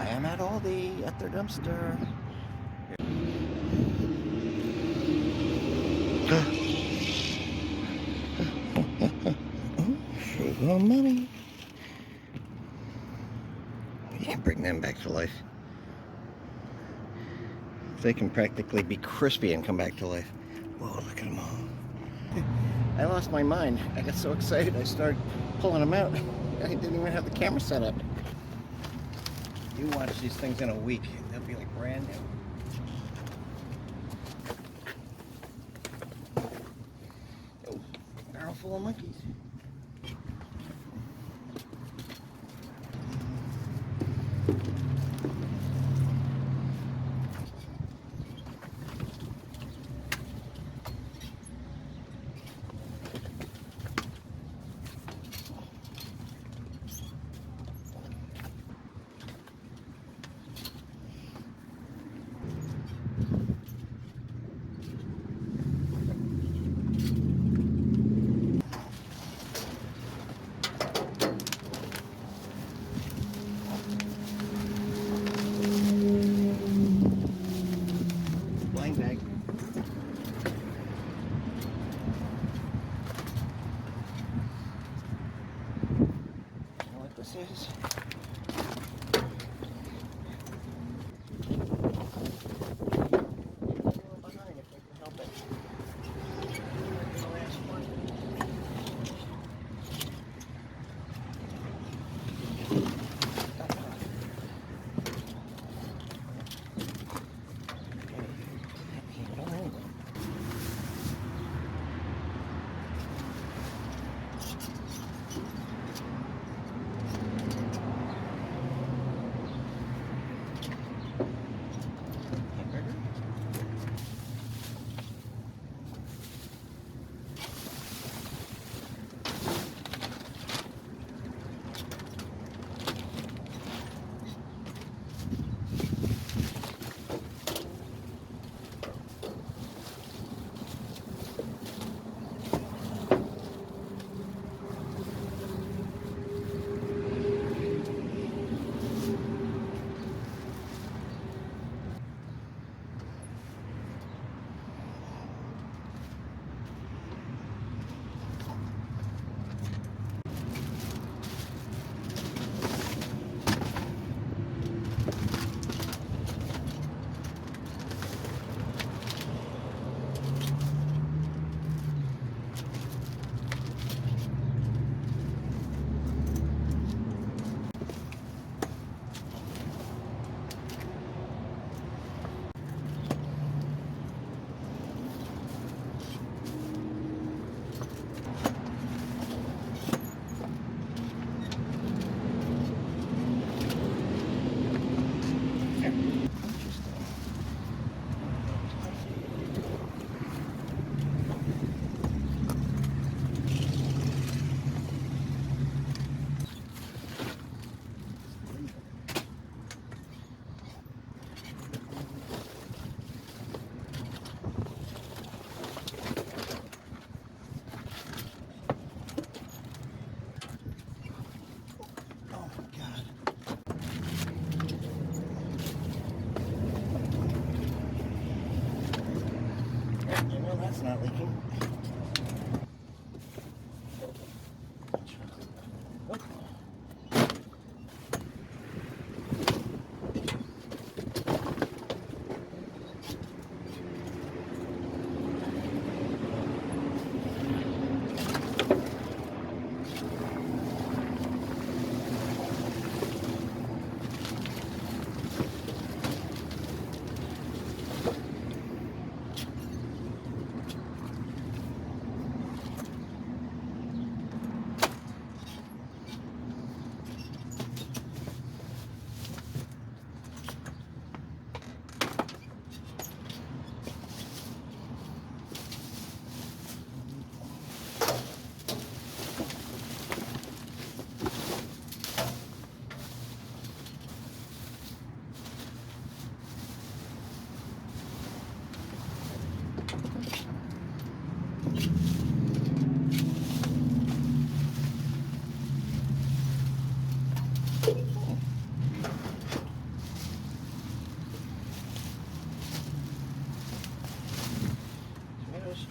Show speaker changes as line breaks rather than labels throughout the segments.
I am at ALDI at their dumpster. Frugal money. You can bring them back to life. They can practically be crispy and come back to life. Whoa, look at them all. I lost my mind. I got so excited I started pulling them out. I didn't even have the camera set up. You watch these things in a week, they'll be like brand new. Oh, barrel full of monkeys. Blind bag. You know what this is? Behind if I can help it. The last one. That's not leaking.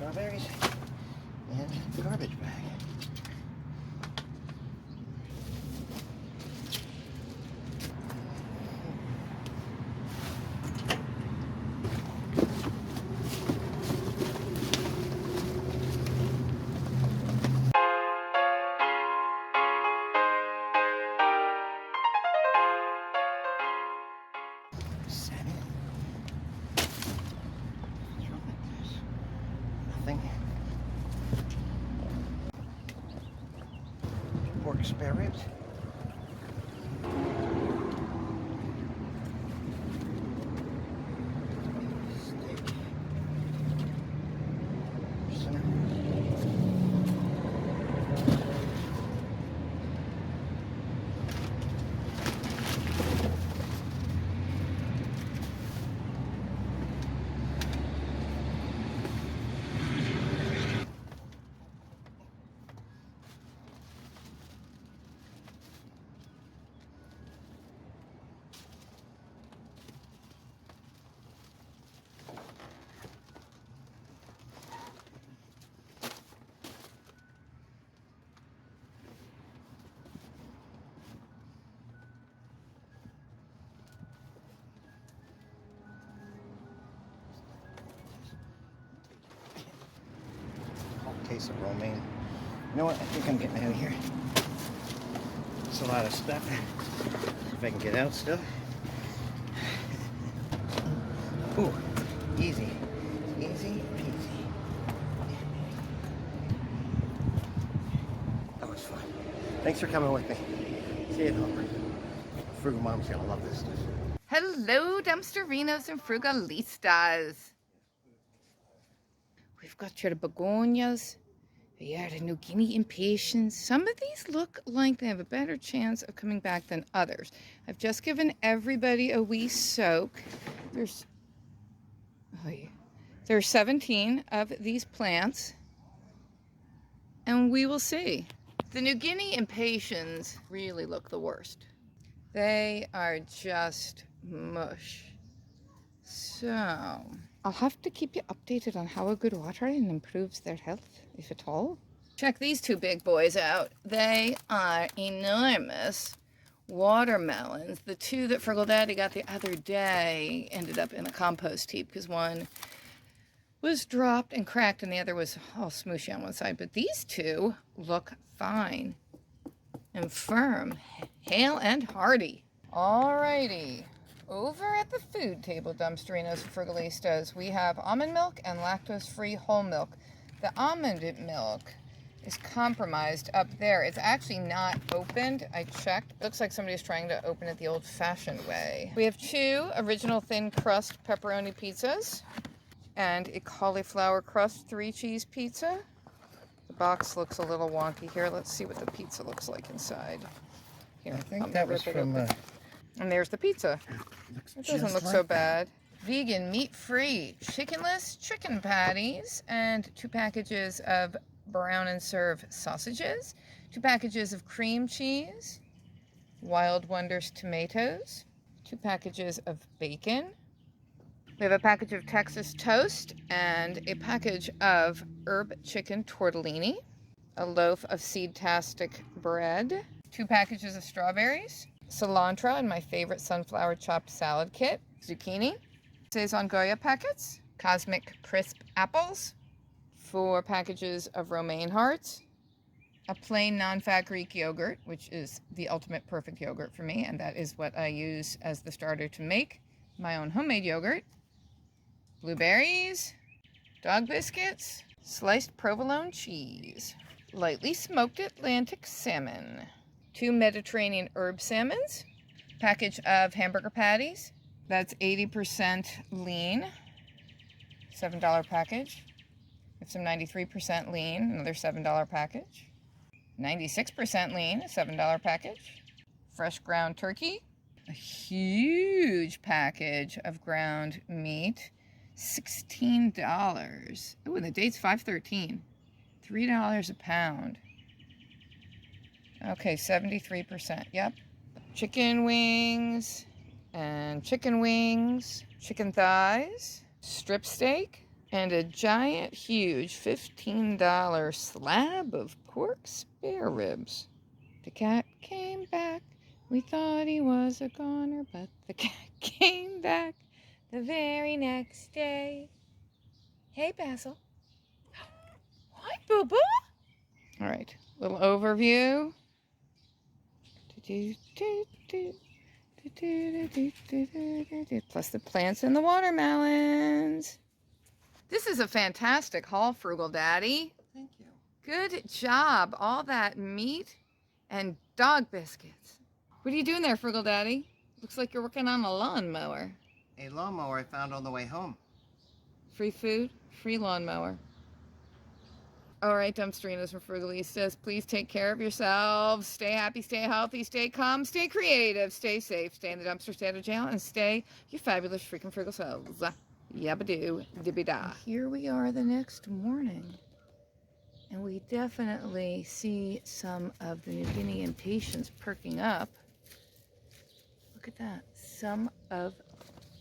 strawberries and garbage bag. Salmon. What's wrong with this? Nothing. Pork spare ribs. Steak. Center. Case of romaine. You know what? I think I'm getting out of here. It's a lot of stuff. See if I can get out still. Ooh, easy. Easy peasy. That was fun. Thanks for coming with me. See you at home. Frugal Mom's gonna love this stuff.
Hello, dumpsterinos and frugalistas. We've got here the begonias. Yeah, the New Guinea impatiens. Some of these look like they have a better chance of coming back than others. I've just given everybody a wee soak. There's 17 of these plants, and we will see. The New Guinea impatiens really look the worst. They are just mush. So I'll have to keep you updated on how a good watering improves their health, if at all. Check these two big boys out. They are enormous watermelons. The two that Frugal Daddy got the other day ended up in a compost heap because one was dropped and cracked and the other was all smooshy on one side. But these two look fine and firm, hale and hearty. Alrighty. Over at the food table, dumpsterinos and frugalistas, we have almond milk and lactose-free whole milk. The almond milk is compromised up there. It's actually not opened. I checked. Looks like somebody's trying to open it the old-fashioned way. We have 2 original thin crust pepperoni pizzas and a cauliflower crust 3-cheese pizza. The box looks a little wonky here. Let's see what the pizza looks like inside. Here,
I think that was from...
and there's the pizza. It doesn't look so bad. Vegan, meat-free, chickenless chicken patties, and 2 packages of brown and serve sausages, 2 packages of cream cheese, Wild Wonders tomatoes, 2 packages of bacon. We have a package of Texas toast and a package of herb chicken tortellini, a loaf of seed-tastic bread, 2 packages of strawberries, cilantro and my favorite sunflower chopped salad kit, zucchini, Saison Goya packets, Cosmic Crisp apples, 4 packages of romaine hearts, a plain non-fat Greek yogurt, which is the ultimate perfect yogurt for me, and that is what I use as the starter to make my own homemade yogurt, blueberries, dog biscuits, sliced provolone cheese, lightly smoked Atlantic salmon, 2 Mediterranean herb salmons, package of hamburger patties, that's 80% lean, $7 package. We have some 93% lean, another $7 package. 96% lean, $7 package. Fresh ground turkey, a huge package of ground meat, $16. Oh, and the date's 5/13, $3 a pound. Okay, 73%, yep. Chicken wings, chicken thighs, strip steak, And a giant, huge $15 slab of pork spare ribs. The cat came back. We thought he was a goner, but the cat came back the very next day. Hey, Basil. Hi, Boo-Boo. All right, little overview. Plus the plants and the watermelons. This is a fantastic haul, Frugal Daddy.
Thank you.
Good job. All that meat and dog biscuits. What are you doing there, Frugal Daddy? Looks like you're working on a lawnmower.
A lawnmower I found on the way home.
Free food, free lawnmower. All right, Dumpsterinos from Frugalistas, please take care of yourselves. Stay happy, stay healthy, stay calm, stay creative, stay safe, stay in the dumpster, stay out of jail, and stay your fabulous freaking frugal selves. Yabba-doo, dibby-da. Here we are the next morning, and we definitely see some of the New Guinea impatiens perking up. Look at that. Some of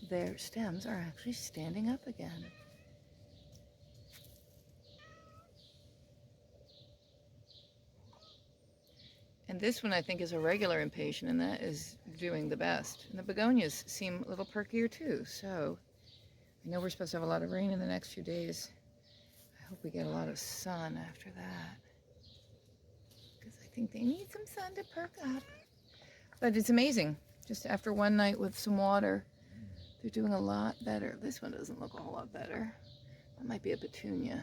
their stems are actually standing up again. And this one I think is a regular impatient, and that is doing the best. And the begonias seem a little perkier too, so I know we're supposed to have a lot of rain in the next few days. I hope we get a lot of sun after that, because I think they need some sun to perk up. But it's amazing. Just after one night with some water, they're doing a lot better. This one doesn't look a whole lot better. That might be a petunia.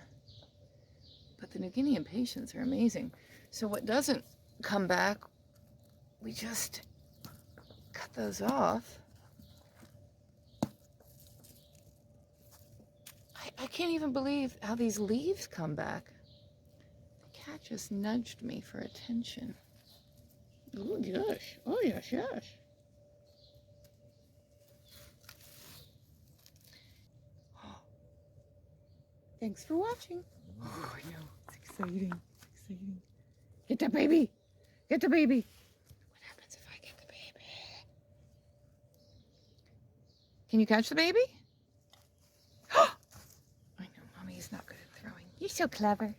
But the New Guinea impatiens are amazing. So what doesn't come back, we just cut those off. I can't even believe how these leaves come back. The cat just nudged me for attention. Oh gosh, oh yes, yes. Thanks for watching. Oh, I know, it's exciting, it's exciting. Get the baby. Get the baby. What happens if I get the baby? Can you catch the baby? I know, Mommy is not good at throwing. You're so clever.